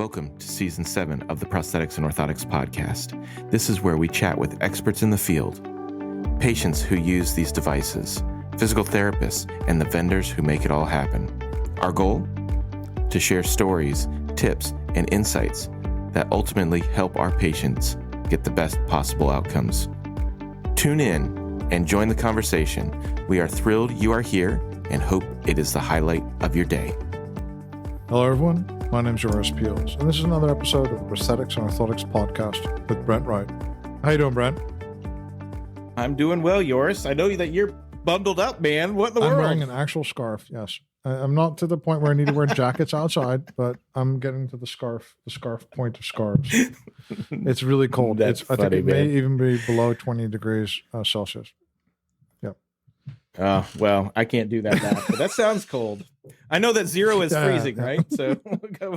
Welcome to Season 7 of the Prosthetics and Orthotics podcast. This is where we chat with experts in the field, patients who use these devices, physical therapists, and the vendors who make it all happen. Our goal? To share stories, tips, and insights that ultimately help our patients get the best possible outcomes. Tune in and join the conversation. We are thrilled you are here and hope it is the highlight of your day. Hello, everyone. My name is Joris Peels, and this is another episode of the Prosthetics and Orthotics podcast with Brent Wright. How you doing, Brent? I'm doing well, Joris. I know that you're bundled up, man. What in the world? I'm wearing an actual scarf, yes. I'm not to the point where I need to wear jackets outside, but I'm getting to the scarf point of scarves. It's really cold. I think it may even be below 20 degrees Celsius. Yep. Oh, well, I can't do that now, but that sounds cold. I know that zero is freezing, right? So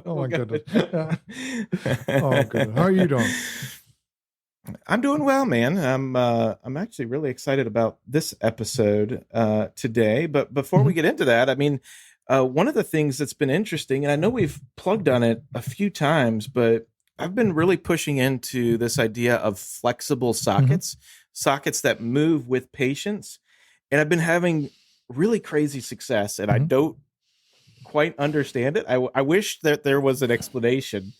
oh my goodness. Yeah. Oh goodness. How are you doing? I'm doing well, man. I'm actually really excited about this episode today. But before we get into that, I mean, one of the things that's been interesting, and I know we've plugged on it a few times, but I've been really pushing into this idea of flexible sockets, sockets that move with patients. And I've been having really crazy success, and I don't quite understand it. I wish that there was an explanation.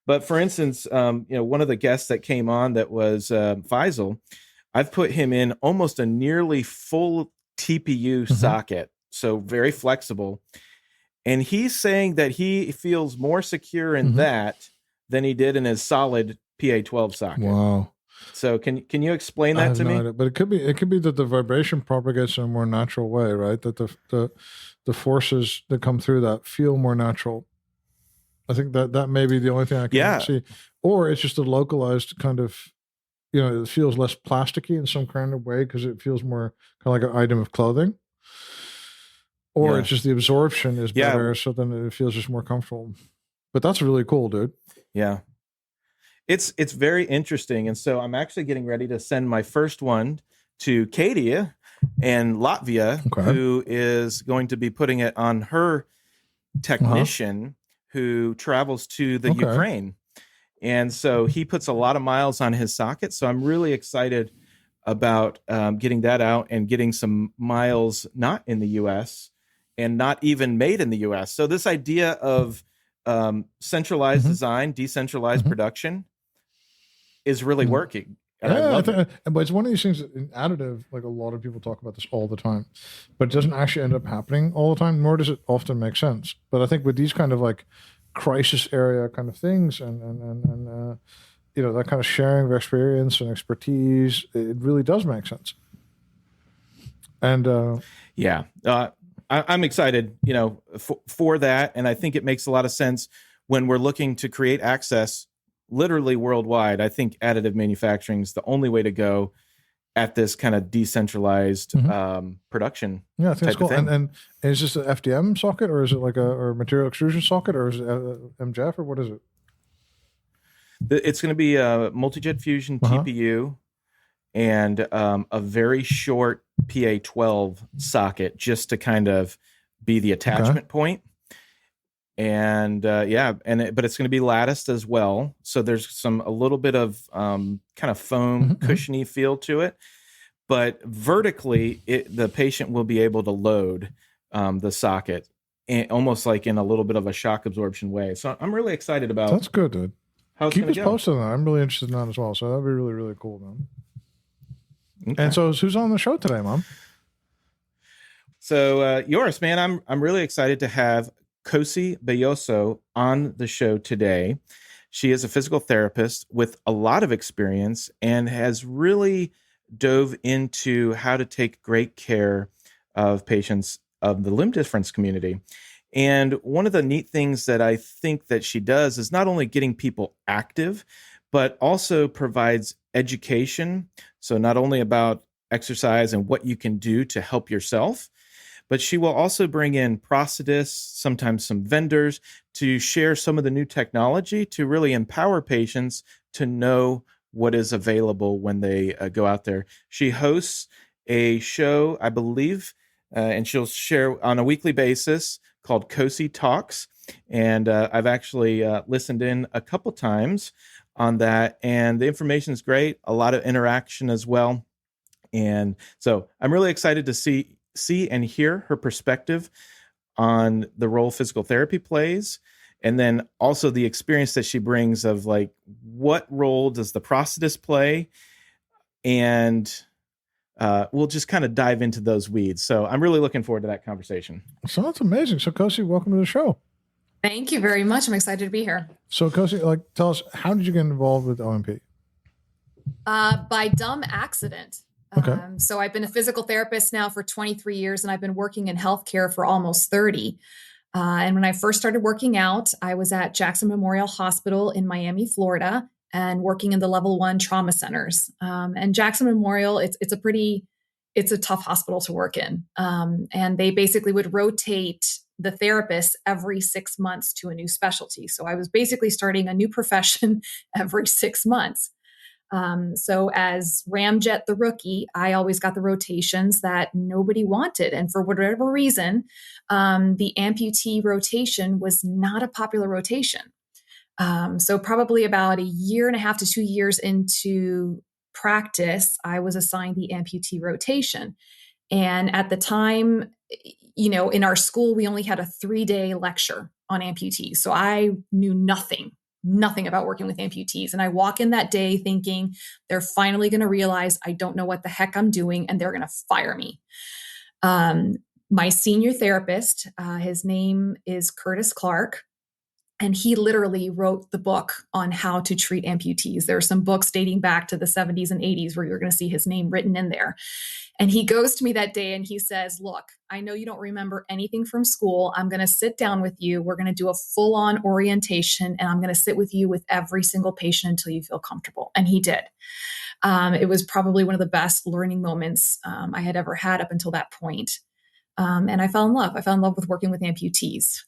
But for instance, one of the guests that came on that was Faisal, I've put him in almost a nearly full TPU socket, so very flexible. And he's saying that he feels more secure in that than he did in his solid PA12 socket. Wow. So can you explain that to me? Idea. But it could be that the vibration propagates in a more natural way, right? That the forces that come through that feel more natural. I think that may be the only thing I can see. Or it's just a localized kind of, it feels less plasticky in some kind of way because it feels more kind of like an item of clothing. Or it's just the absorption is better, so then it feels just more comfortable. But that's really cool, dude. Yeah. It's very interesting. And so I'm actually getting ready to send my first one to Katie in Latvia, who is going to be putting it on her technician who travels to the Ukraine. And so he puts a lot of miles on his socket. So I'm really excited about getting that out and getting some miles not in the U.S. and not even made in the U.S. So this idea of centralized design, decentralized production is really working. And but it's one of these things that in additive, like a lot of people talk about this all the time, but it doesn't actually end up happening all the time, nor does it often make sense. But I think with these kind of like crisis area kind of things and that kind of sharing of experience and expertise, it really does make sense. And I'm excited, for that. And I think it makes a lot of sense when we're looking to create access literally worldwide. I think additive manufacturing is the only way to go at this kind of decentralized production. Yeah, I think it's cool. And is this an FDM socket, or is it like a material extrusion socket, or is it MJF, or what is it? It's going to be a multi-jet fusion TPU and a very short PA12 socket just to kind of be the attachment point. And but it's going to be latticed as well. So there's a little bit of kind of foam cushiony feel to it, but vertically the patient will be able to load the socket almost like in a little bit of a shock absorption way. So I'm really excited about. That's good, dude. Keep us posted on that. I'm really interested in that as well. So that'd be really, really cool, man. Okay. And so who's on the show today, Mom? So Joris, man, I'm really excited to have Cosi Belloso on the show today. She is a physical therapist with a lot of experience and has really dove into how to take great care of patients of the limb difference community. And one of the neat things that I think that she does is not only getting people active, but also provides education. So not only about exercise and what you can do to help yourself, but she will also bring in prosthetists, sometimes some vendors, to share some of the new technology to really empower patients to know what is available when they go out there. She hosts a show, I believe, and she'll share on a weekly basis called Cosi Talks. And I've actually listened in a couple times on that, and the information is great. A lot of interaction as well. And so I'm really excited to see and hear her perspective on the role physical therapy plays, and then also the experience that she brings of like, what role does the prosthetist play? And we'll just kind of dive into those weeds. So I'm really looking forward to that conversation. So that's amazing. So Cosi, welcome to the show. Thank you very much. I'm excited to be here. So Cosi, like, tell us, how did you get involved with OMP? By dumb accident. Okay. So I've been a physical therapist now for 23 years, and I've been working in healthcare for almost 30. And when I first started working out, I was at Jackson Memorial Hospital in Miami, Florida, and working in the level 1 trauma centers. And Jackson Memorial, it's a tough hospital to work in. And they basically would rotate the therapist every 6 months to a new specialty. So I was basically starting a new profession every 6 months. So as Ramjet the rookie, I always got the rotations that nobody wanted. And for whatever reason, the amputee rotation was not a popular rotation. So probably about a year and a half to 2 years into practice, I was assigned the amputee rotation. And at the time, in our school, we only had a 3-day lecture on amputees. So I knew nothing about working with amputees. And I walk in that day thinking they're finally going to realize I don't know what the heck I'm doing, and they're going to fire me. My senior therapist, his name is Curtis Clark, and he literally wrote the book on how to treat amputees. There are some books dating back to the 70s and 80s where you're going to see his name written in there. And he goes to me that day and he says, look, I know you don't remember anything from school. I'm going to sit down with you. We're going to do a full-on orientation, and I'm going to sit with you with every single patient until you feel comfortable. And he did. It was probably one of the best learning moments I had ever had up until that point. And I fell in love. I fell in love with working with amputees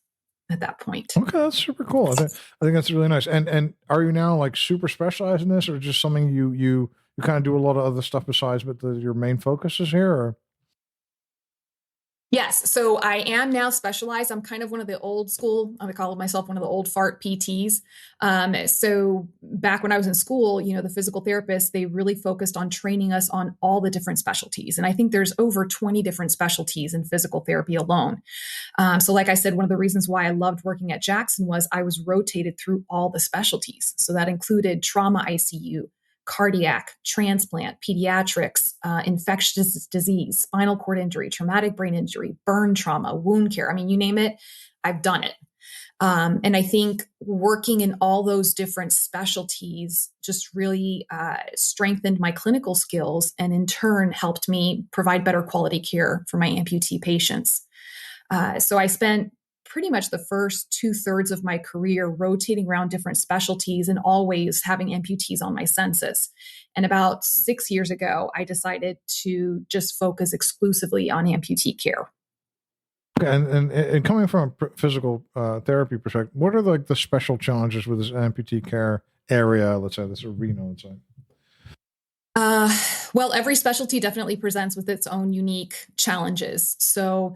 at that point. Okay, that's super cool. I think that's really nice. And are you now like super specialized in this, or just something you kind of do a lot of other stuff besides, but your main focus is here? Or? Yes. So I am now specialized. I'm kind of one of the old school, I would call myself one of the old fart PTs. So back when I was in school, the physical therapists, they really focused on training us on all the different specialties. And I think there's over 20 different specialties in physical therapy alone. So like I said, one of the reasons why I loved working at Jackson was I was rotated through all the specialties. So that included trauma ICU, cardiac, transplant, pediatrics, infectious disease, spinal cord injury, traumatic brain injury, burn trauma, wound care. I mean, you name it, I've done it. And I think working in all those different specialties just really strengthened my clinical skills, and in turn helped me provide better quality care for my amputee patients. So I spent pretty much the first 2/3 of my career rotating around different specialties and always having amputees on my census. And about 6 years ago, I decided to just focus exclusively on amputee care. Okay, and coming from a physical therapy perspective, what are like the special challenges with this amputee care area? Let's say this arena. Let's say. Well, every specialty definitely presents with its own unique challenges. So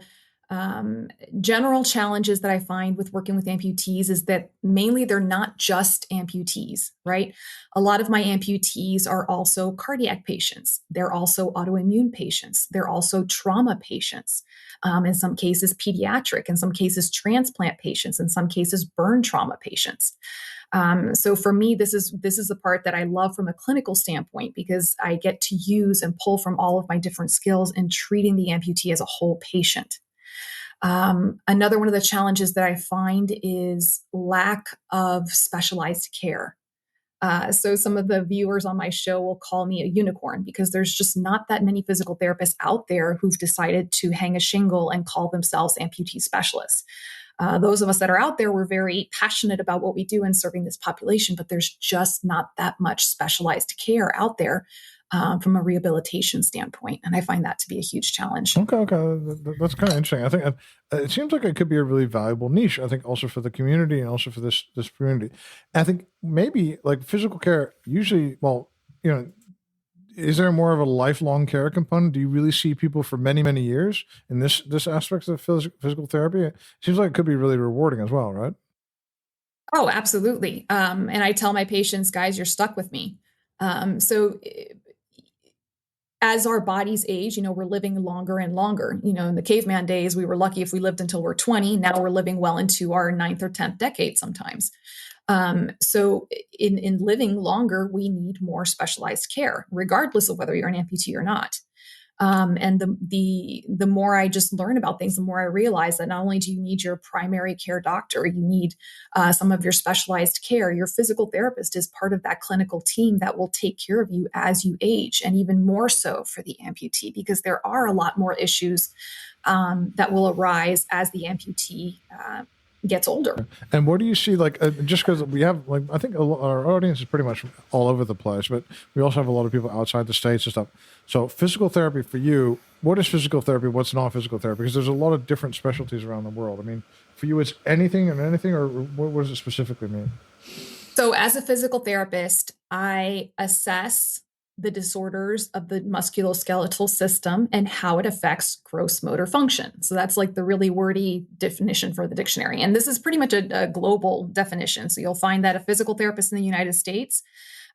general challenges that I find with working with amputees is that mainly they're not just amputees, right? A lot of my amputees are also cardiac patients. They're also autoimmune patients. They're also trauma patients. In some cases, pediatric, in some cases, transplant patients, in some cases, burn trauma patients. So for me, this is the part that I love from a clinical standpoint, because I get to use and pull from all of my different skills in treating the amputee as a whole patient. Another one of the challenges that I find is lack of specialized care. So some of the viewers on my show will call me a unicorn, because there's just not that many physical therapists out there who've decided to hang a shingle and call themselves amputee specialists. Those of us that are out there, we're very passionate about what we do in serving this population, but there's just not that much specialized care out there from a rehabilitation standpoint. And I find that to be a huge challenge. Okay. That's kind of interesting. I think it seems like it could be a really valuable niche, I think, also for the community and also for this community. I think maybe like physical care usually, well, is there more of a lifelong care component? Do you really see people for many, many years in this aspect of physical therapy? It seems like it could be really rewarding as well, right? Oh, absolutely. And I tell my patients, guys, you're stuck with me. So as our bodies age, we're living longer and longer. In the caveman days, we were lucky if we lived until we're 20. Now we're living well into our ninth or 10th decade sometimes. So in living longer, we need more specialized care, regardless of whether you're an amputee or not. And the more I just learn about things, the more I realize that not only do you need your primary care doctor, you need some of your specialized care. Your physical therapist is part of that clinical team that will take care of you as you age, and even more so for the amputee, because there are a lot more issues that will arise as the amputee gets older. And what do you see, just because we have, I think our audience is pretty much all over the place, but we also have a lot of people outside the States and stuff. So physical therapy for you, what is physical therapy? What's non-physical therapy? Because there's a lot of different specialties around the world. I mean, for you, it's anything and anything, or what does it specifically mean? So as a physical therapist, I assess the disorders of the musculoskeletal system and how it affects gross motor function. So that's like the really wordy definition for the dictionary. And this is pretty much a global definition. So you'll find that a physical therapist in the United States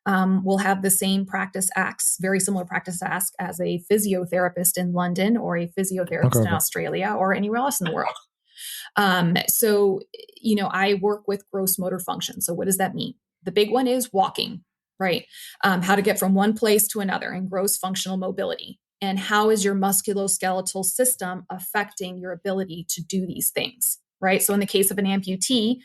will have the same practice acts, very similar practice acts as a physiotherapist in London or a physiotherapist in Australia or anywhere else in the world. So, I work with gross motor function. So what does that mean? The big one is walking, right? How to get from one place to another, and gross functional mobility. And how is your musculoskeletal system affecting your ability to do these things, right? So in the case of an amputee,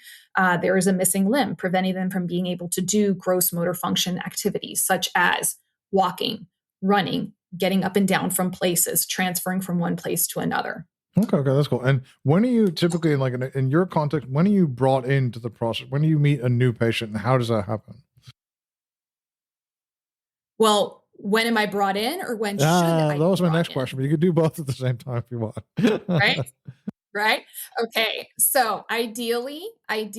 there is a missing limb, preventing them from being able to do gross motor function activities such as walking, running, getting up and down from places, transferring from one place to another. Okay, that's cool. And when are you typically, in your context, when are you brought into the process? When do you meet a new patient, and how does that happen? Well, when am I brought in, or when should I? That was my next question, but you could do both at the same time if you want. Right? Right? Okay. So ideally, I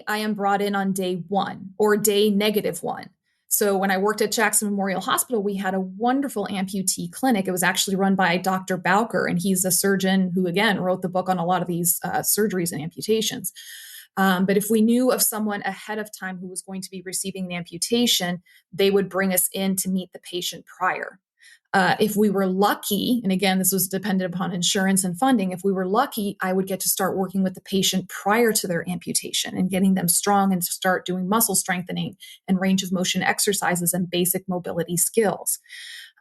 am brought in on day 1 or day -1. So when I worked at Jackson Memorial Hospital, we had a wonderful amputee clinic. It was actually run by Dr. Bowker, and he's a surgeon who, again, wrote the book on a lot of these surgeries and amputations. But if we knew of someone ahead of time who was going to be receiving an amputation, they would bring us in to meet the patient prior. If we were lucky, and again, this was dependent upon insurance and funding, if we were lucky, I would get to start working with the patient prior to their amputation and getting them strong and to start doing muscle strengthening and range of motion exercises and basic mobility skills.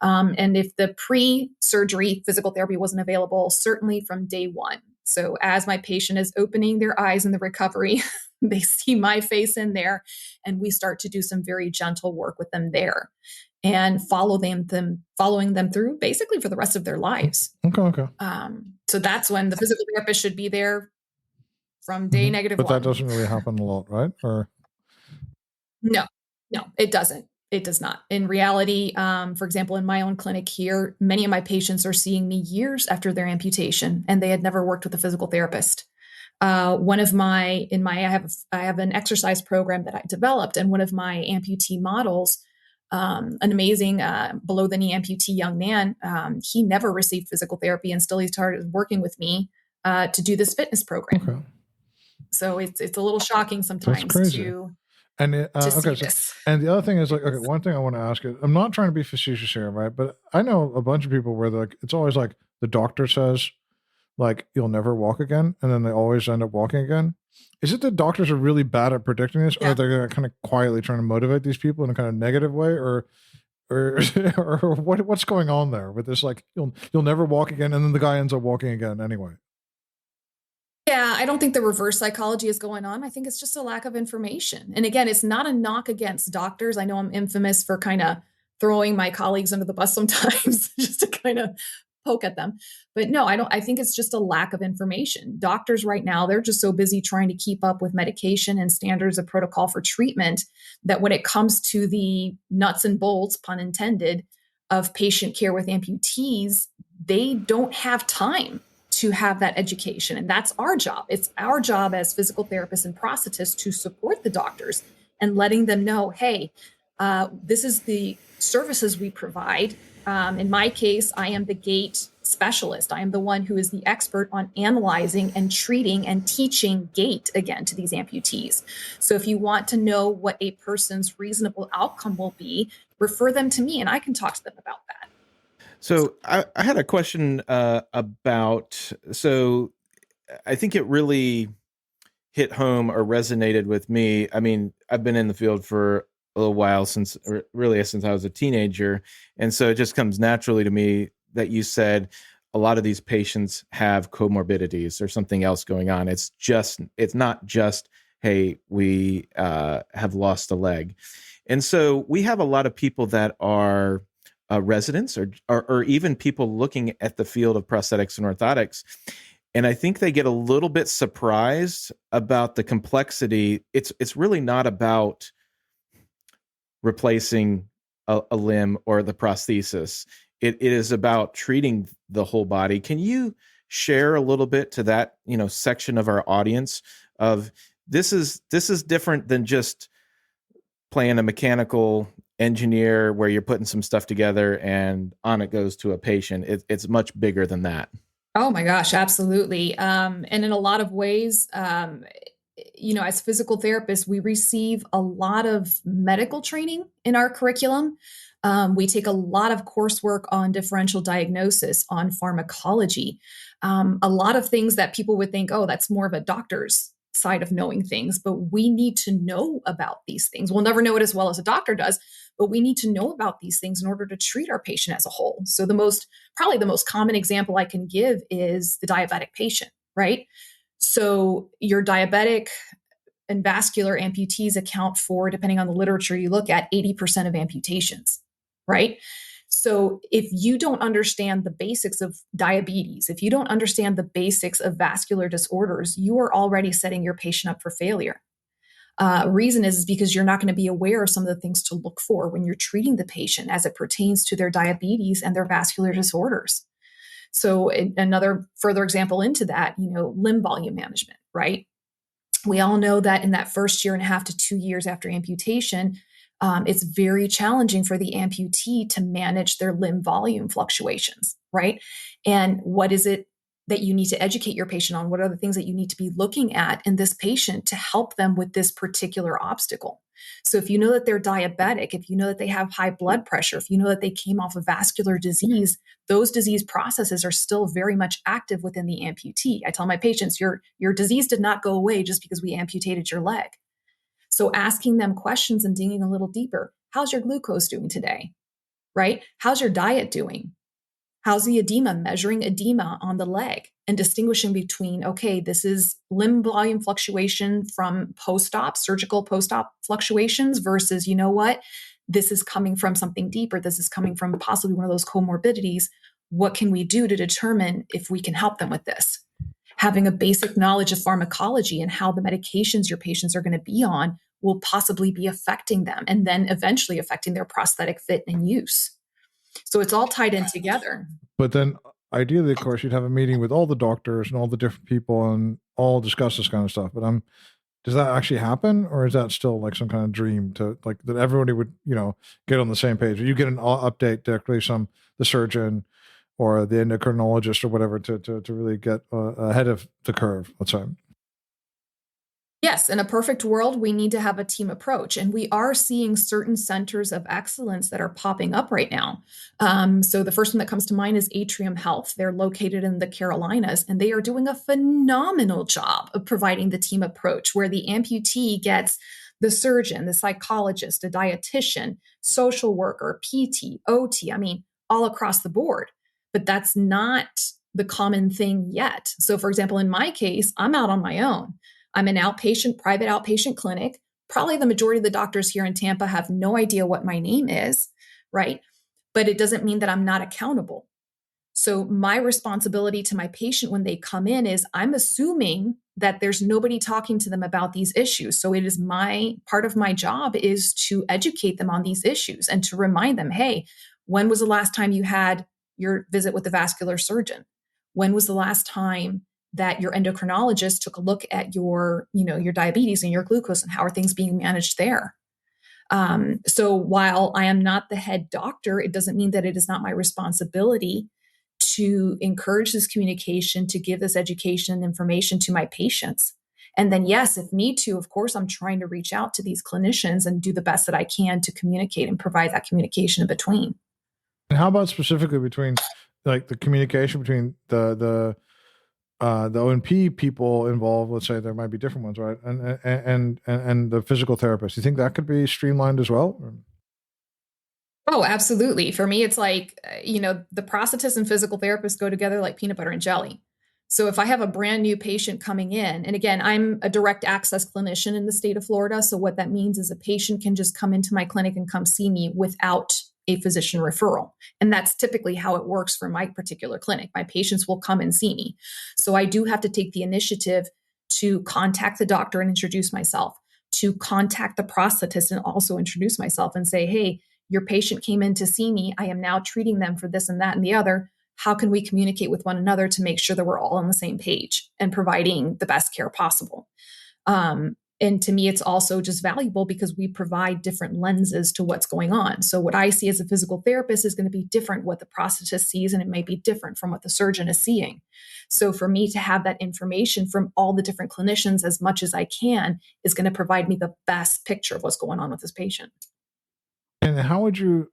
And if the pre-surgery physical therapy wasn't available, certainly from day 1. So as my patient is opening their eyes in the recovery, they see my face in there, and we start to do some very gentle work with them there and following them through basically for the rest of their lives. Okay. So that's when the physical therapist should be there from day -1. But that doesn't really happen a lot, right? Or no, it doesn't. It does not. In reality, for example, in my own clinic here, many of my patients are seeing me years after their amputation, and they had never worked with a physical therapist. I have an exercise program that I developed, and one of my amputee models, an amazing below the knee amputee young man, he never received physical therapy, and still he started working with me to do this fitness program. Okay. So it's a little shocking sometimes to see this. And the other thing is one thing I want to ask is, I'm not trying to be facetious here, right? But I know a bunch of people where it's always like the doctor says, you'll never walk again, and then they always end up walking again. Is it that doctors are really bad at predicting this, or they're kind of quietly trying to motivate these people in a kind of negative way, or what's going on there with this? You'll never walk again, and then the guy ends up walking again anyway. Yeah, I don't think the reverse psychology is going on. I think it's just a lack of information. And again, it's not a knock against doctors. I know I'm infamous for kind of throwing my colleagues under the bus sometimes just to kind of poke at them. But no, I think it's just a lack of information. Doctors right now, they're just so busy trying to keep up with medication and standards of protocol for treatment that when it comes to the nuts and bolts, pun intended, of patient care with amputees, they don't have time to have that education. And that's our job. It's our job as physical therapists and prosthetists to support the doctors and letting them know, hey, This is the services we provide. In my case, I am the gait specialist. I am the one who is the expert on analyzing and treating and teaching gait again to these amputees. So if you want to know what a person's reasonable outcome will be, refer them to me and I can talk to them about that. So I had a question so I think it really hit home or resonated with me. I mean, I've been in the field for a little while since I was a teenager. And so it just comes naturally to me that you said a lot of these patients have comorbidities or something else going on. It's not just, hey, we have lost a leg. And so we have a lot of people that are residents or even people looking at the field of prosthetics and orthotics. And I think they get a little bit surprised about the complexity. It's really not about replacing a limb or the prosthesis. It is about treating the whole body. Can you share a little bit to that, section of our audience of this is different than just playing a mechanical engineer where you're putting some stuff together and on it goes to a patient. It's much bigger than that. Oh my gosh, absolutely. And in a lot of ways, as physical therapists, we receive a lot of medical training in our curriculum. We take a lot of coursework on differential diagnosis, on pharmacology, a lot of things that people would think, oh, that's more of a doctor's side of knowing things, but we need to know about these things. We'll never know it as well as a doctor does, but we need to know about these things in order to treat our patient as a whole. So probably the most common example I can give is the diabetic patient, right? So your diabetic and vascular amputees account for, depending on the literature you look at, 80% of amputations, right? So if you don't understand the basics of diabetes, if you don't understand the basics of vascular disorders, you are already setting your patient up for failure. Reason is because you're not going to be aware of some of the things to look for when you're treating the patient as it pertains to their diabetes and their vascular disorders. So another further example into that, limb volume management, right? We all know that in that first year and a half to 2 years after amputation, it's very challenging for the amputee to manage their limb volume fluctuations, right? And what is it that you need to educate your patient on? What are the things that you need to be looking at in this patient to help them with this particular obstacle? So if you know that they're diabetic, if you know that they have high blood pressure, if you know that they came off of vascular disease, those disease processes are still very much active within the amputee. I tell my patients, your disease did not go away just because we amputated your leg. So asking them questions and digging a little deeper. How's your glucose doing today? Right? How's your diet doing? How's the edema, measuring edema on the leg and distinguishing between, okay, this is limb volume fluctuation from post-op, surgical post-op fluctuations versus, you know what? This is coming from something deeper. This is coming from possibly one of those comorbidities. What can we do to determine if we can help them with this? Having a basic knowledge of pharmacology and how the medications your patients are going to be on will possibly be affecting them and then eventually affecting their prosthetic fit and use. So it's all tied in together. But then ideally, of course, you'd have a meeting with all the doctors and all the different people and all discuss this kind of stuff. But does that actually happen, or is that still like some kind of dream to like that everybody would, get on the same page? Or you get an update directly from the surgeon or the endocrinologist or whatever to really get ahead of the curve, let's say. Yes, in a perfect world, we need to have a team approach. And we are seeing certain centers of excellence that are popping up right now. So the first one that comes to mind is Atrium Health. They're located in the Carolinas, and they are doing a phenomenal job of providing the team approach where the amputee gets the surgeon, the psychologist, a dietitian, social worker, PT, OT, all across the board. But that's not the common thing yet. So for example, in my case, I'm out on my own. I'm an private outpatient clinic. Probably the majority of the doctors here in Tampa have no idea what my name is, right? But it doesn't mean that I'm not accountable. So my responsibility to my patient when they come in is I'm assuming that there's nobody talking to them about these issues. So it is part of my job is to educate them on these issues and to remind them, hey, when was the last time you had your visit with the vascular surgeon? When was the last time that your endocrinologist took a look at your diabetes and your glucose and how are things being managed there? So while I am not the head doctor, it doesn't mean that it is not my responsibility to encourage this communication, to give this education and information to my patients. And then, yes, if need to, of course, I'm trying to reach out to these clinicians and do the best that I can to communicate and provide that communication in between. And how about specifically between like the communication between the O&P people involved? Let's say there might be different ones, right? And the physical therapist. Do you think that could be streamlined as well? Oh, absolutely. For me, it's like, the prosthetist and physical therapist go together like peanut butter and jelly. So if I have a brand new patient coming in, and again, I'm a direct access clinician in the state of Florida. So what that means is a patient can just come into my clinic and come see me without a physician referral. And that's typically how it works for my particular clinic. My patients will come and see me. So I do have to take the initiative to contact the doctor and introduce myself, to contact the prosthetist and also introduce myself and say, hey, your patient came in to see me. I am now treating them for this and that and the other. How can we communicate with one another to make sure that we're all on the same page and providing the best care possible? And to me, it's also just valuable because we provide different lenses to what's going on. So what I see as a physical therapist is going to be different what the prosthetist sees, and it may be different from what the surgeon is seeing. So for me to have that information from all the different clinicians as much as I can is going to provide me the best picture of what's going on with this patient. And how would you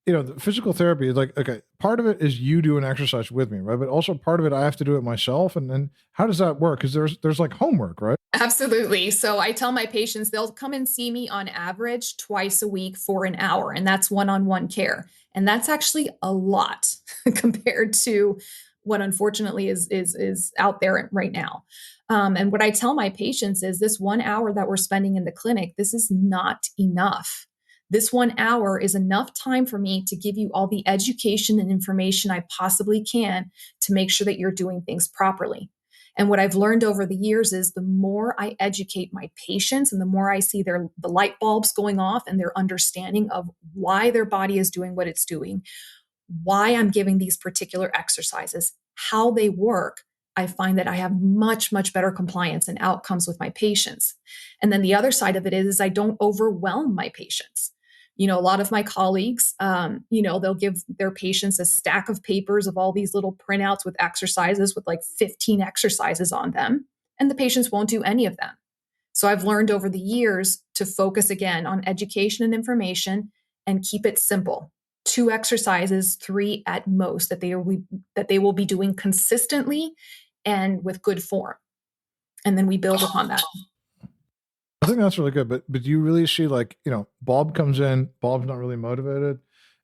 the physical therapy is like, okay, part of it is you do an exercise with me, right? But also part of it, I have to do it myself. And then how does that work? Because there's like homework, right? Absolutely. So I tell my patients they'll come and see me on average twice a week for an hour, and that's one-on-one care. And that's actually a lot compared to what unfortunately is out there right now. And what I tell my patients is this 1 hour that we're spending in the clinic, this is not enough. This 1 hour is enough time for me to give you all the education and information I possibly can to make sure that you're doing things properly. And what I've learned over the years is the more I educate my patients and the more I see the light bulbs going off and their understanding of why their body is doing what it's doing, why I'm giving these particular exercises, how they work, I find that I have much, much better compliance and outcomes with my patients. And then the other side of it is I don't overwhelm my patients. A lot of my colleagues, they'll give their patients a stack of papers of all these little printouts with exercises with like 15 exercises on them, and the patients won't do any of them. So I've learned over the years to focus again on education and information and keep it simple. 2 exercises, 3 at most, that they will be doing consistently and with good form. And then we build upon that. I think that's really good. But do you really see Bob comes in, Bob's not really motivated,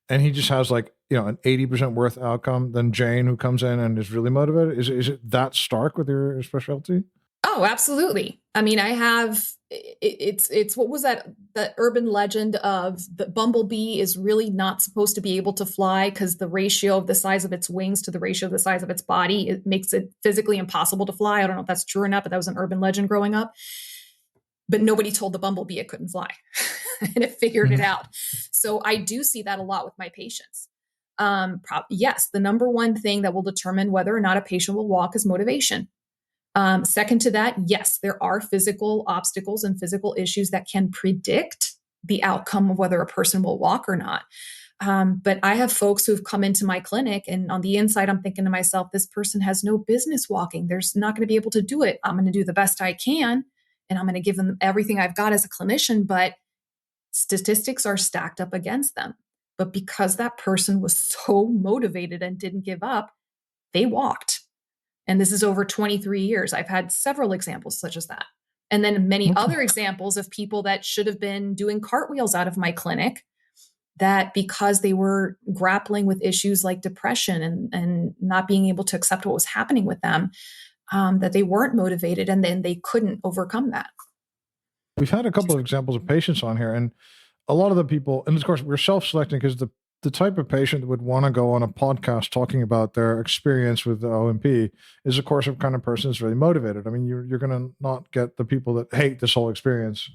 and he just has an 80% worth outcome than Jane, who comes in and is really motivated? Is it that stark with your specialty? Oh, absolutely. I mean, I have, it's what was that urban legend of the bumblebee is really not supposed to be able to fly because the ratio of the size of its wings to the ratio of the size of its body, it makes it physically impossible to fly. I don't know if that's true or not, but that was an urban legend growing up. But nobody told the bumblebee it couldn't fly and it figured it out. So I do see that a lot with my patients. Yes, the number one thing that will determine whether or not a patient will walk is motivation. Second to that, yes, there are physical obstacles and physical issues that can predict the outcome of whether a person will walk or not. But I have folks who've come into my clinic and on the inside, I'm thinking to myself, this person has no business walking. They're not going to be able to do it. I'm going to do the best I can. And I'm going to give them everything I've got as a clinician, but statistics are stacked up against them. But because that person was so motivated and didn't give up, they walked. And this is over 23 years. I've had several examples such as that. And then many other examples of people that should have been doing cartwheels out of my clinic that because they were grappling with issues like depression and not being able to accept what was happening with them, that they weren't motivated and then they couldn't overcome that. We've had a couple of examples of patients on here, and a lot of the people, and of course we're self-selecting because the type of patient that would want to go on a podcast talking about their experience with the O&P is, of course, a kind of person that's really motivated. I mean, you're going to not get the people that hate this whole experience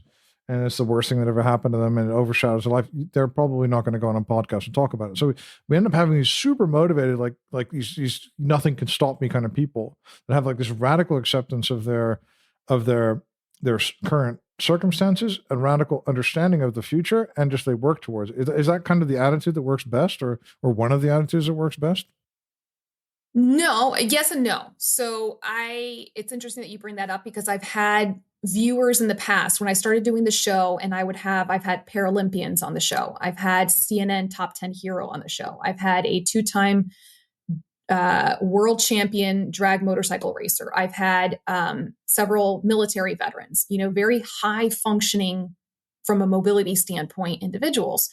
and it's the worst thing that ever happened to them and it overshadows their life. They're probably not going to go on a podcast and talk about it. So we end up having these super motivated, like these nothing can stop me kind of people that have like this radical acceptance of their current circumstances, a radical understanding of the future, and just they work towards it. Is that kind of the attitude that works best, or one of the attitudes that works best? No, yes and no. So it's interesting that you bring that up because I've had viewers in the past when I started doing the show, and I've had Paralympians on the show. I've had CNN top 10 hero on the show. I've had a 2-time world champion drag motorcycle racer. I've had several military veterans, very high functioning from a mobility standpoint individuals.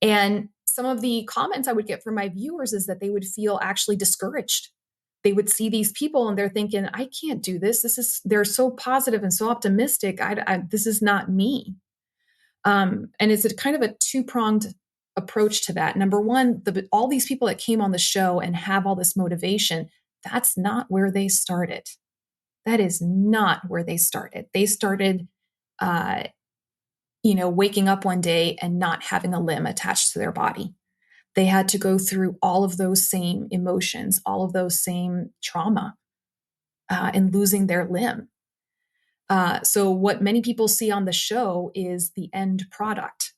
And some of the comments I would get from my viewers is that they would feel actually discouraged. They would see these people and they're thinking, I can't do this. They're so positive and so optimistic. This is not me. And it's a kind of a two-pronged approach to that. Number one, all these people that came on the show and have all this motivation, that's not where they started. That is not where they started. They started, waking up one day and not having a limb attached to their body. They had to go through all of those same emotions, all of those same trauma, and losing their limb. So what many people see on the show is the end product,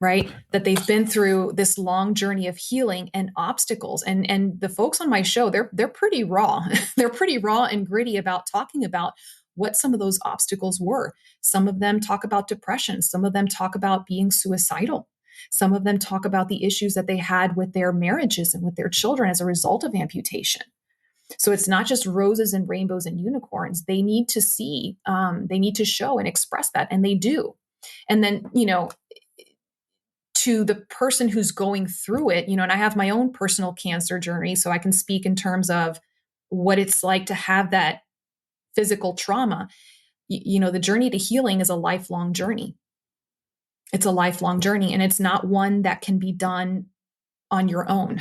right? That they've been through this long journey of healing and obstacles. And the folks on my show, they're pretty raw. They're pretty raw and gritty about talking about what some of those obstacles were. Some of them talk about depression. Some of them talk about being suicidal. Some of them talk about the issues that they had with their marriages and with their children as a result of amputation. So it's not just roses and rainbows and unicorns. They need to see, they need to show and express that, and they do. And then, to the person who's going through it, and I have my own personal cancer journey, so I can speak in terms of what it's like to have that physical trauma. The journey to healing is a lifelong journey. It's a lifelong journey, and it's not one that can be done on your own.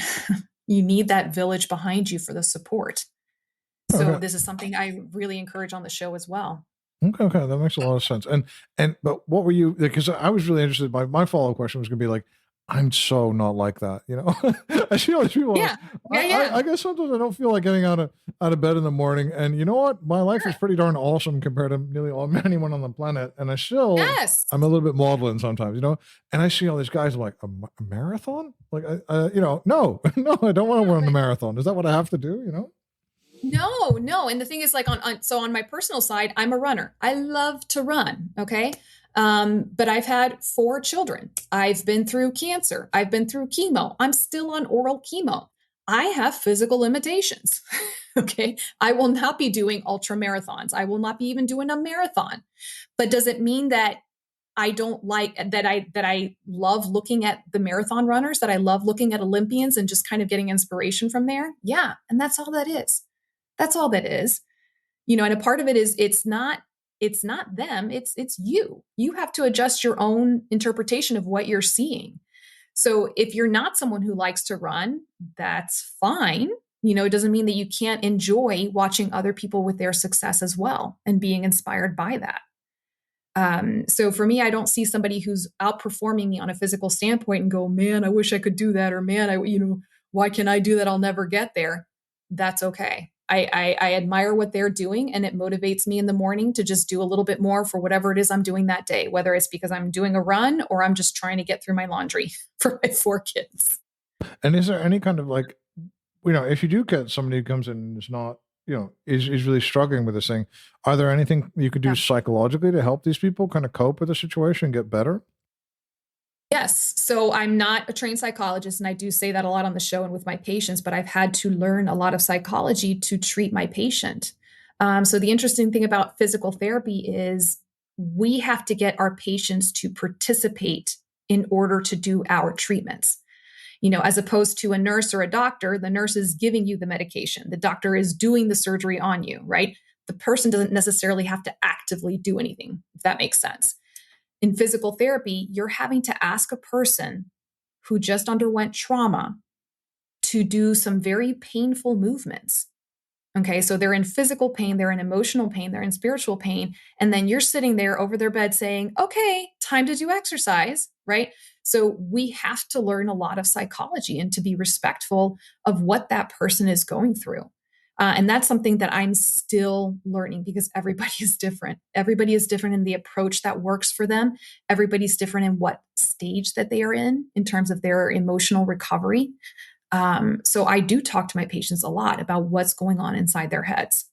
You need that village behind you for the support. So This is something I really encourage on the show as well. Okay, that makes a lot of sense. But what were you? Because I was really interested. My follow up question was going to be like, I'm so not like that. I see all these people. Yeah. I guess sometimes I don't feel like getting out of bed in the morning. And you know what? My life is pretty darn awesome compared to nearly anyone on the planet. And I'm a little bit maudlin sometimes. And I see all these guys like a marathon. Like no, no, I don't want to run a marathon. Is that what I have to do? No. And the thing is, like on my personal side, I'm a runner. I love to run. Okay. But I've had 4 children. I've been through cancer. I've been through chemo. I'm still on oral chemo. I have physical limitations. Okay. I will not be doing ultra marathons. I will not be even doing a marathon. But does it mean that I don't like that I love looking at the marathon runners, that I love looking at Olympians and just kind of getting inspiration from there? Yeah. And that's all that is. That's all that is. And a part of it is it's not them, it's you. You have to adjust your own interpretation of what you're seeing. So if you're not someone who likes to run, that's fine. It doesn't mean that you can't enjoy watching other people with their success as well and being inspired by that. So for me, I don't see somebody who's outperforming me on a physical standpoint and go, man, I wish I could do that. Or man, why can I do that? I'll never get there. That's okay. I admire what they're doing, and it motivates me in the morning to just do a little bit more for whatever it is I'm doing that day, whether it's because I'm doing a run or I'm just trying to get through my laundry for my 4 kids. And is there any kind of like, if you do get somebody who comes in and is not, is really struggling with this thing, are there anything you could do psychologically to help these people kind of cope with the situation and get better? Yes. So I'm not a trained psychologist, and I do say that a lot on the show and with my patients, but I've had to learn a lot of psychology to treat my patient. So the interesting thing about physical therapy is we have to get our patients to participate in order to do our treatments. As opposed to a nurse or a doctor, the nurse is giving you the medication. The doctor is doing the surgery on you, right? The person doesn't necessarily have to actively do anything, if that makes sense. In physical therapy, you're having to ask a person who just underwent trauma to do some very painful movements. Okay, so they're in physical pain, they're in emotional pain, they're in spiritual pain. And then you're sitting there over their bed saying, okay, time to do exercise, right? So we have to learn a lot of psychology and to be respectful of what that person is going through. And that's something that I'm still learning because everybody is different. Everybody is different in the approach that works for them. Everybody's different in what stage that they are in terms of their emotional recovery. So I do talk to my patients a lot about what's going on inside their heads.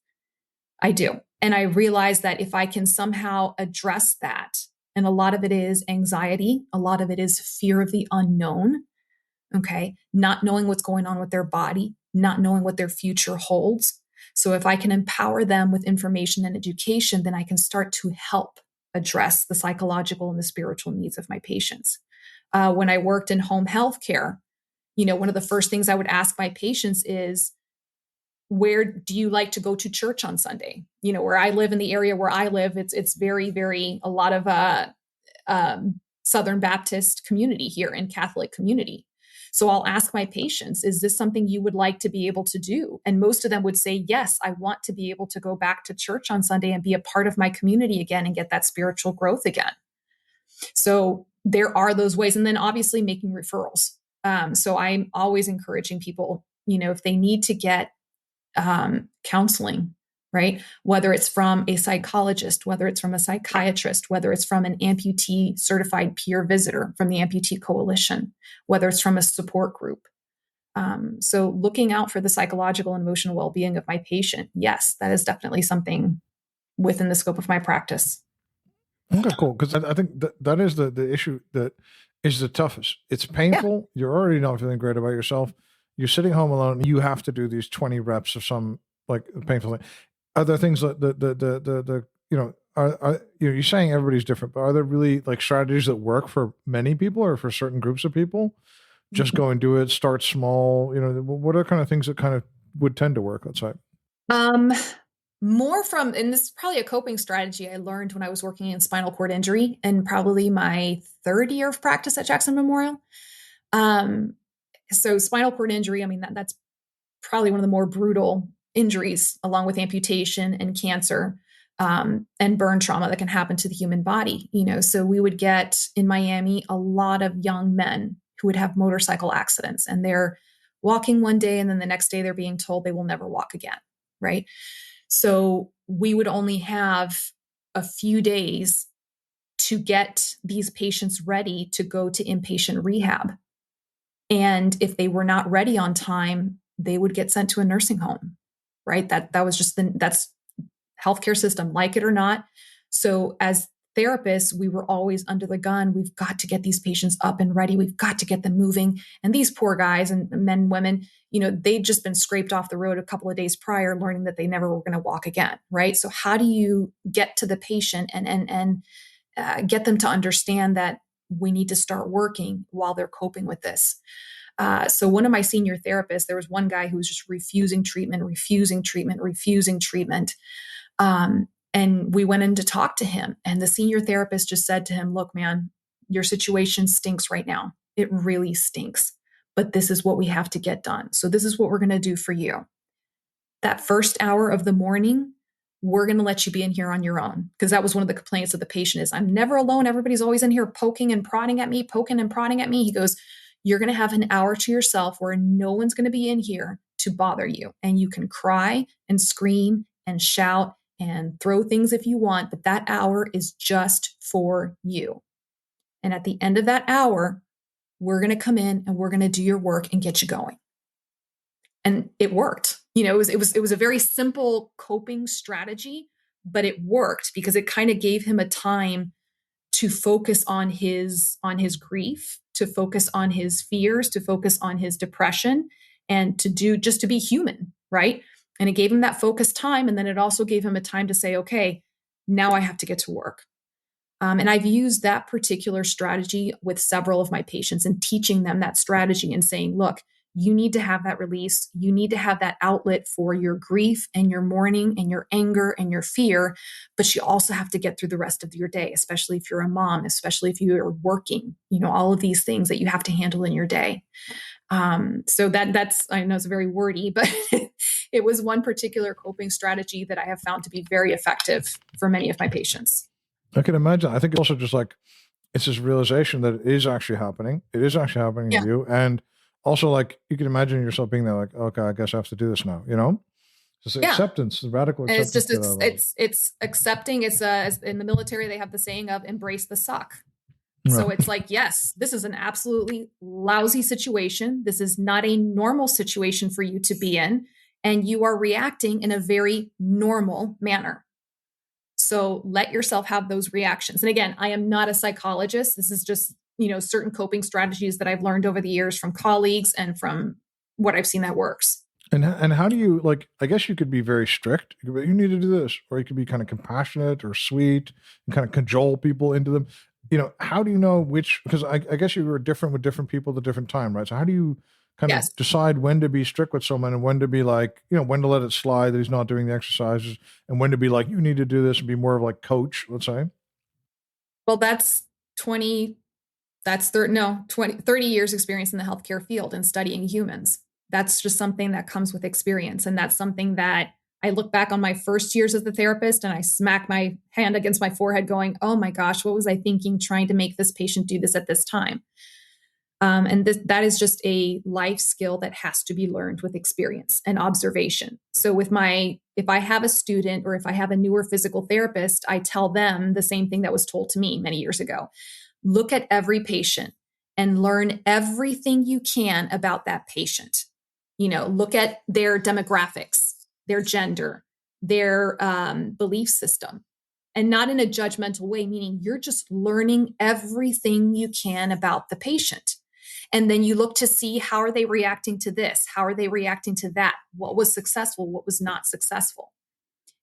I do. And I realize that if I can somehow address that, and a lot of it is anxiety, a lot of it is fear of the unknown, okay, not knowing what's going on with their body, not knowing what their future holds. So if I can empower them with information and education, then I can start to help address the psychological and the spiritual needs of my patients. When I worked in home health care, one of the first things I would ask my patients is, where do you like to go to church on Sunday? Where I live, in the area where I live, it's very, very, a lot of Southern Baptist community here and Catholic community. So I'll ask my patients, is this something you would like to be able to do? And most of them would say, yes, I want to be able to go back to church on Sunday and be a part of my community again and get that spiritual growth again. So there are those ways. And then obviously making referrals. So I'm always encouraging people, if they need to get counseling, right? Whether it's from a psychologist, whether it's from a psychiatrist, whether it's from an amputee certified peer visitor from the Amputee Coalition, whether it's from a support group. So looking out for the psychological and emotional well-being of my patient, yes, that is definitely something within the scope of my practice. Okay, cool. Because I think that is the issue that is the toughest. It's painful. Yeah. You're already not feeling great about yourself. You're sitting home alone. You have to do these 20 reps of some like painful thing. Are there things like you're saying everybody's different, but are there really like strategies that work for many people or for certain groups of people? Just go and do it, start small. What are kind of things that kind of would tend to work, let's say? More from, and this is probably a coping strategy I learned when I was working in spinal cord injury and probably my third year of practice at Jackson Memorial. So spinal cord injury, I mean, that's probably one of the more brutal injuries, along with amputation and cancer, and burn trauma that can happen to the human body. So we would get in Miami a lot of young men who would have motorcycle accidents, and they're walking one day and then the next day they're being told they will never walk again, right? So we would only have a few days to get these patients ready to go to inpatient rehab. And if they were not ready on time, they would get sent to a nursing home, right? That was just that's healthcare system, like it or not. So as therapists, we were always under the gun. We've got to get these patients up and ready. We've got to get them moving. And these poor guys and men, women, they'd just been scraped off the road a couple of days prior, learning that they never were going to walk again, right? So how do you get to the patient and get them to understand that we need to start working while they're coping with this? So one of my senior therapists, there was one guy who was just refusing treatment. And we went in to talk to him, and the senior therapist just said to him, look, man, your situation stinks right now. It really stinks, but this is what we have to get done. So this is what we're going to do for you. That first hour of the morning, we're going to let you be in here on your own. Because that was one of the complaints of the patient is, I'm never alone. Everybody's always in here poking and prodding at me. He goes, you're going to have an hour to yourself where no one's going to be in here to bother you. And you can cry and scream and shout and throw things if you want, but that hour is just for you. And at the end of that hour, we're going to come in and we're going to do your work and get you going. And it worked. It was a very simple coping strategy, but it worked because it kind of gave him a time to focus on his grief, to focus on his fears, to focus on his depression, and to be human, right? And it gave him that focused time. And then it also gave him a time to say, okay, now I have to get to work. And I've used that particular strategy with several of my patients and teaching them that strategy and saying, look, you need to have that release. You need to have that outlet for your grief and your mourning and your anger and your fear. But you also have to get through the rest of your day, especially if you're a mom, especially if you're working, all of these things that you have to handle in your day. So that's, I know it's very wordy, but it was one particular coping strategy that I have found to be very effective for many of my patients. I can imagine. I think it's also just like, it's this realization that it is actually happening. It is actually happening to you. And also like, you can imagine yourself being there like, okay, I guess I have to do this now, Just Yeah. acceptance, the radical And acceptance. it's accepting. It's in the military, they have the saying of embrace the suck. Right. So it's like, yes, this is an absolutely lousy situation. This is not a normal situation for you to be in. And you are reacting in a very normal manner. So let yourself have those reactions. And again, I am not a psychologist. This is just, certain coping strategies that I've learned over the years from colleagues and from what I've seen that works. And how do you, like, I guess you could be very strict. You could be, you need to do this, or you could be kind of compassionate or sweet and kind of cajole people into them. How do you know which, because I guess you were different with different people at a different time, right? So how do you kind of decide when to be strict with someone and when to be like, when to let it slide that he's not doing the exercises, and when to be like, you need to do this, and be more of like coach, let's say? Well, that's 30 years experience in the healthcare field and studying humans. That's just something that comes with experience. And that's something that I look back on my first years as a therapist and I smack my hand against my forehead going, oh my gosh, what was I thinking trying to make this patient do this at this time? And that is just a life skill that has to be learned with experience and observation. So if I have a student or if I have a newer physical therapist, I tell them the same thing that was told to me many years ago. Look at every patient and learn everything you can about that patient. Look at their demographics, their gender, their belief system, and not in a judgmental way, meaning you're just learning everything you can about the patient. And then you look to see, how are they reacting to this? How are they reacting to that? What was successful? What was not successful?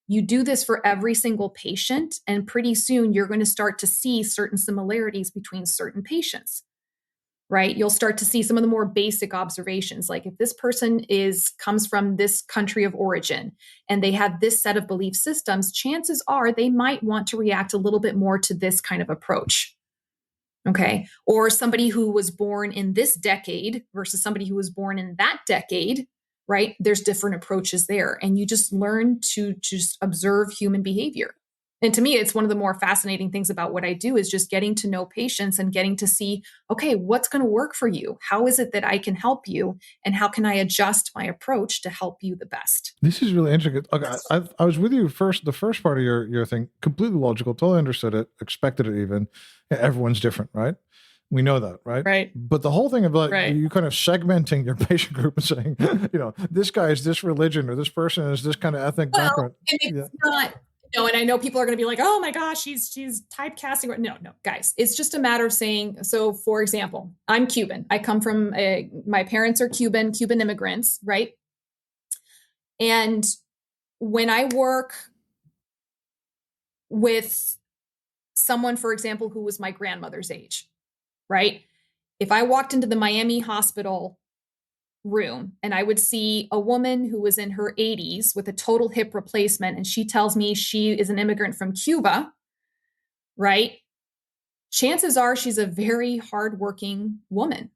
You do this for every single patient, and pretty soon you're going to start to see certain similarities between certain patients, right? You'll start to see some of the more basic observations. Like if this person comes from this country of origin and they have this set of belief systems, chances are they might want to react a little bit more to this kind of approach. Okay. Or somebody who was born in this decade versus somebody who was born in that decade, right? There's different approaches there. And you just learn to just observe human behavior. And to me, it's one of the more fascinating things about what I do is just getting to know patients and getting to see, okay, what's going to work for you? How is it that I can help you? And how can I adjust my approach to help you the best? This is really interesting. Okay, I was with you the first part of your thing, completely logical, totally understood it, expected it even. Everyone's different, right? We know that, right? Right. But the whole thing of like you kind of segmenting your patient group and saying, this guy is this religion or this person is this kind of ethnic background. And it's not, and I know people are going to be like, oh my gosh, she's typecasting. No, guys, it's just a matter of saying, so for example, I'm Cuban. I come from my parents are Cuban immigrants, right? And when I work with someone, for example, who was my grandmother's age, right? If I walked into the Miami hospital room and I would see a woman who was in her 80s with a total hip replacement, and she tells me she is an immigrant from Cuba, right? Chances are she's a very hardworking woman.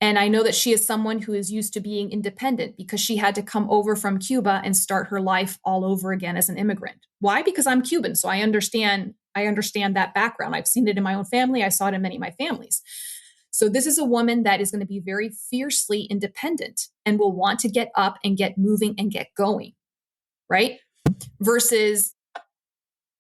And I know that she is someone who is used to being independent because she had to come over from Cuba and start her life all over again as an immigrant. Why? Because I'm Cuban. So I understand that background. I've seen it in my own family. I saw it in many of my families. So this is a woman that is going to be very fiercely independent and will want to get up and get moving and get going, right? Versus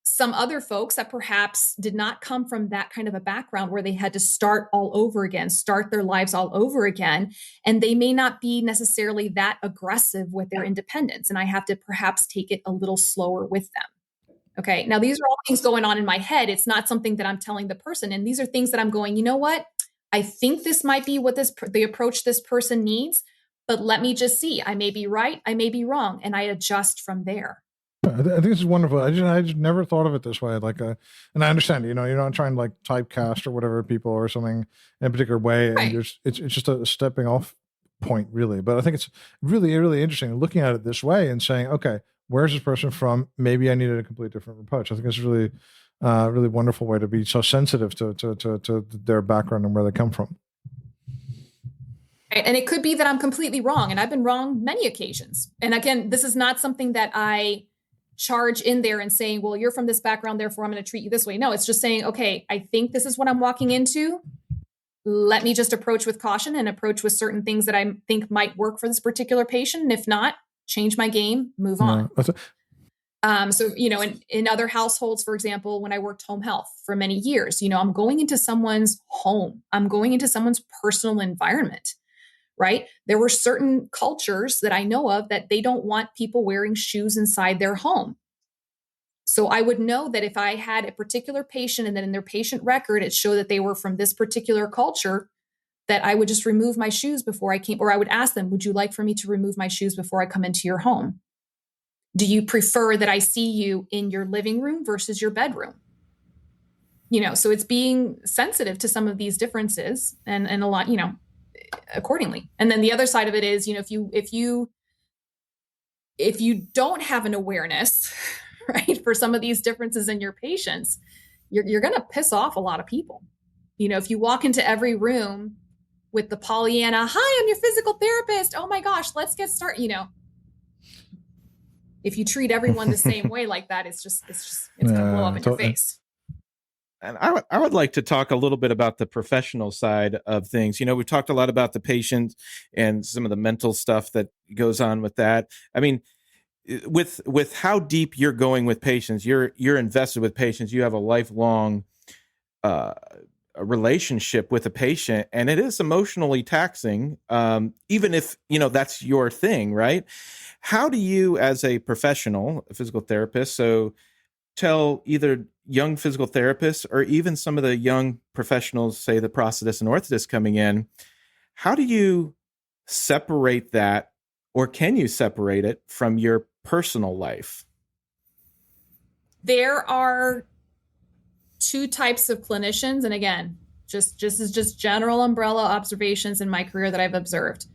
some other folks that perhaps did not come from that kind of a background where they had to start all over again, start their lives all over again. And they may not be necessarily that aggressive with their independence. And I have to perhaps take it a little slower with them. Okay. Now, these are all things going on in my head. It's not something that I'm telling the person. And these are things that I'm going, you know what? I think this might be what the approach this person needs, but let me just see. I may be right. I may be wrong. And I adjust from there. I think this is wonderful. I just never thought of it this way. Like, and I understand, you're not trying to like typecast or whatever people or something in a particular way. Right. And it's just a stepping off point, really. But I think it's really, really interesting looking at it this way and saying, okay, where's this person from? Maybe I needed a completely different approach. I think it's really, really wonderful way to be so sensitive to their background and where they come from. And it could be that I'm completely wrong, and I've been wrong many occasions. And again, this is not something that I charge in there and saying, well, you're from this background, therefore I'm going to treat you this way. No, it's just saying, okay, I think this is what I'm walking into. Let me just approach with caution and approach with certain things that I think might work for this particular patient. And if not, change my game, move on. So, in other households, for example, when I worked home health for many years, I'm going into someone's home, I'm going into someone's personal environment, right? There were certain cultures that I know of that they don't want people wearing shoes inside their home. So I would know that if I had a particular patient and then in their patient record, it showed that they were from this particular culture, that I would just remove my shoes before I came, or I would ask them, would you like for me to remove my shoes before I come into your home? Do you prefer that I see you in your living room versus your bedroom? So it's being sensitive to some of these differences and a lot, accordingly. And then the other side of it is, if you don't have an awareness, right, for some of these differences in your patients, you're going to piss off a lot of people. If you walk into every room with the Pollyanna, hi, I'm your physical therapist. Oh my gosh, let's get started. If you treat everyone the same way like that, it's going to blow up in your face. And I would like to talk a little bit about the professional side of things. We've talked a lot about the patient and some of the mental stuff that goes on with that. I mean, with how deep you're going with patients, you're invested with patients. You have a lifelong a relationship with a patient, and it is emotionally taxing, even if that's your thing, right? How do you, as a professional, a physical therapist, so tell either young physical therapists or even some of the young professionals, say the prosthetists and orthotists coming in, how do you separate that, or can you separate it from your personal life? There are two types of clinicians, and again, just general umbrella observations in my career that I've observed.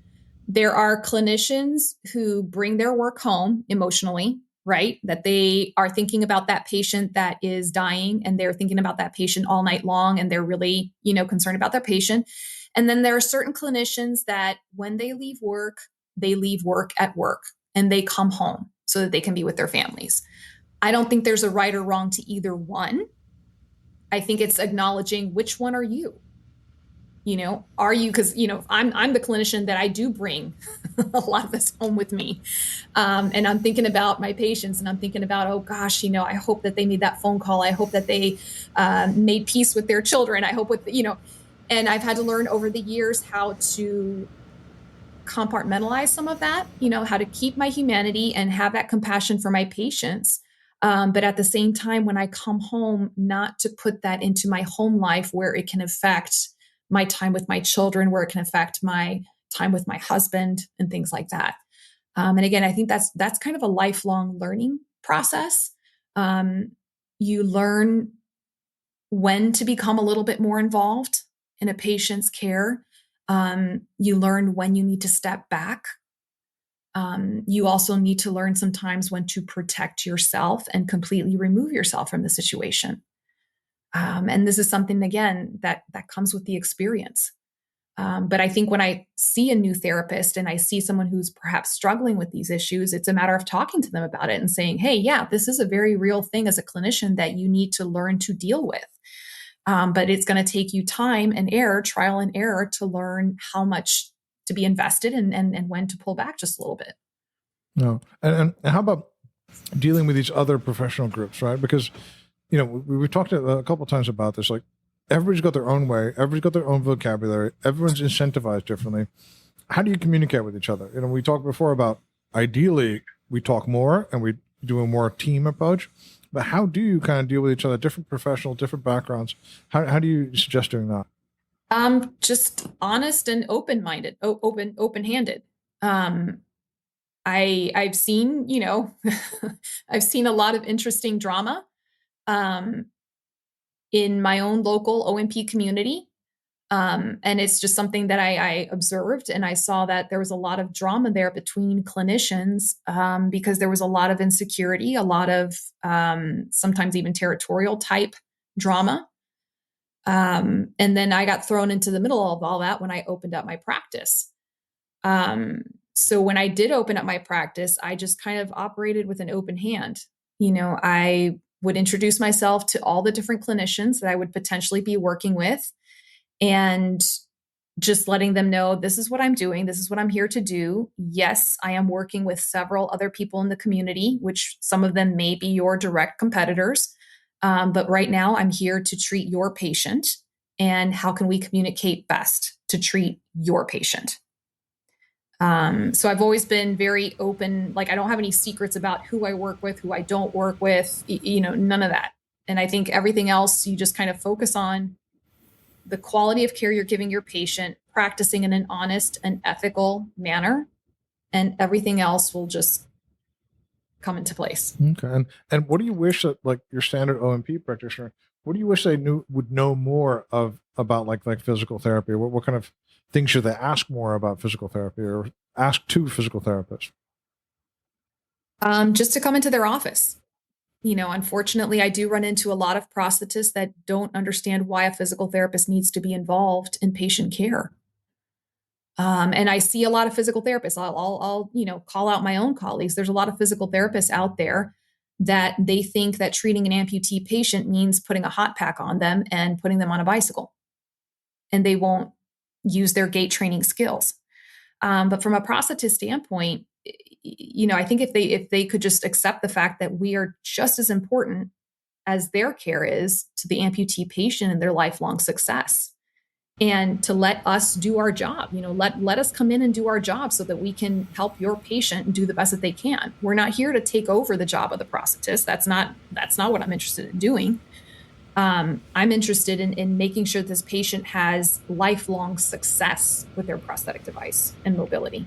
There are clinicians who bring their work home emotionally, right? That they are thinking about that patient that is dying, and they're thinking about that patient all night long, and they're really, concerned about their patient. And then there are certain clinicians that when they leave work at work, and they come home so that they can be with their families. I don't think there's a right or wrong to either one. I think it's acknowledging, which one are you? Are you, because, I'm the clinician that I do bring a lot of this home with me. And I'm thinking about my patients, and I'm thinking about, oh gosh, I hope that they made that phone call. I hope that they made peace with their children. I hope and I've had to learn over the years how to compartmentalize some of that, how to keep my humanity and have that compassion for my patients. But at the same time, when I come home, not to put that into my home life where it can affect my time with my children, where it can affect my time with my husband and things like that. And again, I think that's kind of a lifelong learning process. You learn when to become a little bit more involved in a patient's care. You learn when you need to step back. You also need to learn sometimes when to protect yourself and completely remove yourself from the situation. And this is something, again, that comes with the experience. But I think when I see a new therapist and I see someone who's perhaps struggling with these issues, it's a matter of talking to them about it and saying, hey, yeah, this is a very real thing as a clinician that you need to learn to deal with. But it's going to take you time and error, trial and error, to learn how much to be invested and when to pull back just a little bit. No. And how about dealing with these other professional groups, right? Because, we talked a couple of times about this, like everybody's got their own way. Everybody's got their own vocabulary. Everyone's incentivized differently. How do you communicate with each other? We talked before about ideally we talk more and we do a more team approach, but how do you kind of deal with each other, different professionals, different backgrounds? How do you suggest doing that? Just honest and open-minded, open-handed. I've seen, I've seen a lot of interesting drama in my own local OMP community. And it's just something that I observed, and I saw that there was a lot of drama there between clinicians because there was a lot of insecurity, a lot of sometimes even territorial type drama. And then I got thrown into the middle of all that when I opened up my practice. So when I did open up my practice, I just kind of operated with an open hand. I would introduce myself to all the different clinicians that I would potentially be working with. And just letting them know this is what I'm doing. This is what I'm here to do. Yes, I am working with several other people in the community, which some of them may be your direct competitors. But right now, I'm here to treat your patient. And how can we communicate best to treat your patient? So I've always been very open. Like, I don't have any secrets about who I work with, who I don't work with, none of that. And I think everything else, you just kind of focus on the quality of care you're giving your patient, practicing in an honest and ethical manner, and everything else will just come into place. Okay. And what do you wish that, like, your standard O&P practitioner, what do you wish they would know more about like physical therapy? What kind of things should they ask more about physical therapy, or ask to physical therapists? Just to come into their office. Unfortunately, I do run into a lot of prosthetists that don't understand why a physical therapist needs to be involved in patient care. And I see a lot of physical therapists. I'll call out my own colleagues. There's a lot of physical therapists out there that they think that treating an amputee patient means putting a hot pack on them and putting them on a bicycle, and they won't use their gait training skills. But from a prosthetist standpoint, I think if they could just accept the fact that we are just as important as their care is to the amputee patient and their lifelong success, and to let us do our job, let us come in and do our job so that we can help your patient and do the best that they can. We're not here to take over the job of the prosthetist. That's not what I'm interested in doing. I'm interested in making sure this patient has lifelong success with their prosthetic device and mobility.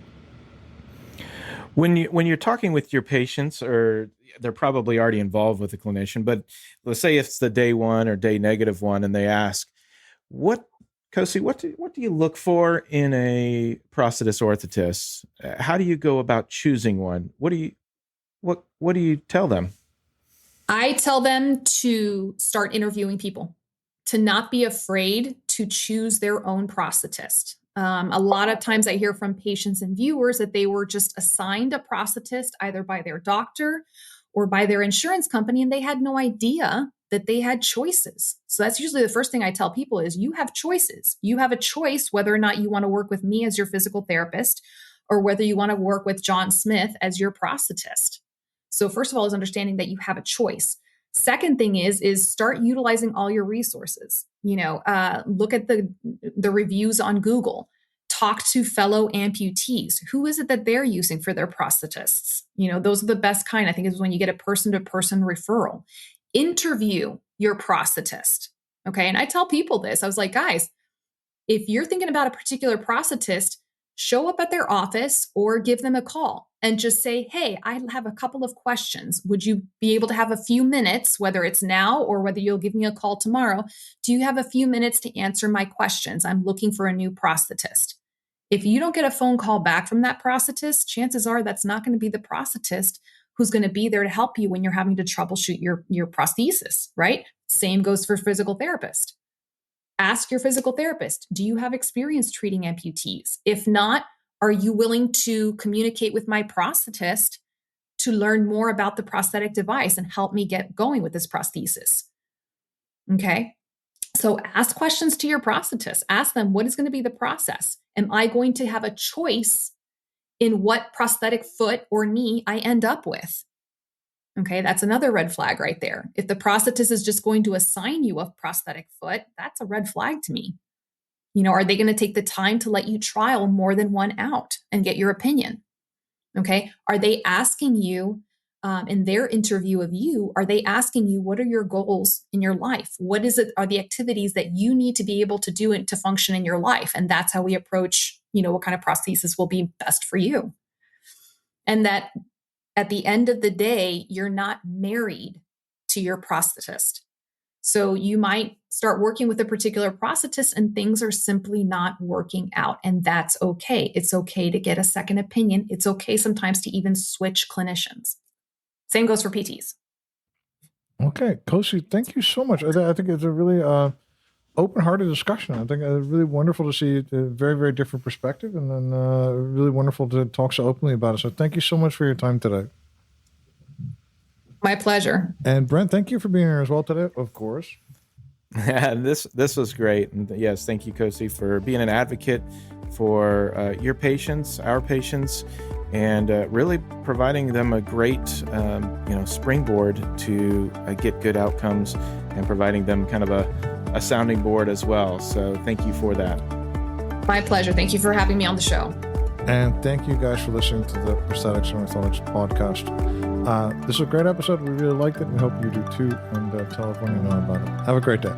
When you're talking with your patients, or they're probably already involved with the clinician, but let's say it's the day one or day negative one, and they ask, Cosi, what do you look for in a prosthetist orthotist? How do you go about choosing one? What do you tell them? I tell them to start interviewing people, to not be afraid to choose their own prosthetist. A lot of times I hear from patients and viewers that they were just assigned a prosthetist either by their doctor or by their insurance company, and they had no idea that they had choices. So that's usually the first thing I tell people is you have choices. You have a choice whether or not you want to work with me as your physical therapist or whether you want to work with John Smith as your prosthetist. So first of all is understanding that you have a choice. Second thing is start utilizing all your resources. Look at the reviews on Google. Talk to fellow amputees. Who is it that they're using for their prosthetists? Those are the best kind, I think, is when you get a person-to-person referral. Interview your prosthetist. Okay. And I tell people this. I was like, guys, if you're thinking about a particular prosthetist, show up at their office or give them a call and just say, hey, I have a couple of questions. Would you be able to have a few minutes, whether it's now or whether you'll give me a call tomorrow? Do you have a few minutes to answer my questions? I'm looking for a new prosthetist. If you don't get a phone call back from that prosthetist, chances are that's not going to be the prosthetist who's going to be there to help you when you're having to troubleshoot your prosthesis, right? Same goes for physical therapist. Ask your physical therapist, do you have experience treating amputees? If not, are you willing to communicate with my prosthetist to learn more about the prosthetic device and help me get going with this prosthesis? Okay. So ask questions to your prosthetist. Ask them, what is going to be the process? Am I going to have a choice in what prosthetic foot or knee I end up with? Okay, that's another red flag right there. If the prosthetist is just going to assign you a prosthetic foot, that's a red flag to me. Are they going to take the time to let you trial more than one out and get your opinion? Okay, are they asking you in their interview of you, are they asking you, what are your goals in your life? What is it, are the activities that you need to be able to do and to function in your life? And that's how we approach, what kind of prosthesis will be best for you. And that at the end of the day, you're not married to your prosthetist. So you might start working with a particular prosthetist and things are simply not working out. And that's okay. It's okay to get a second opinion. It's okay sometimes to even switch clinicians. Same goes for PTs. Okay, Cosi, thank you so much. I think it's a really open-hearted discussion. I think it's really wonderful to see a very, very different perspective, and then really wonderful to talk so openly about it. So thank you so much for your time today. My pleasure. And Brent, thank you for being here as well today, of course. This was great, and yes, thank you, Cosi, for being an advocate for your patients, our patients, and really providing them a great springboard to get good outcomes, and providing them kind of a sounding board as well. So thank you for that. My pleasure. Thank you for having me on the show. And thank you guys for listening to the Prosthetics and Orthotics podcast. This is a great episode. We really liked it. We hope you do too. And tell everyone you know about it. Have a great day.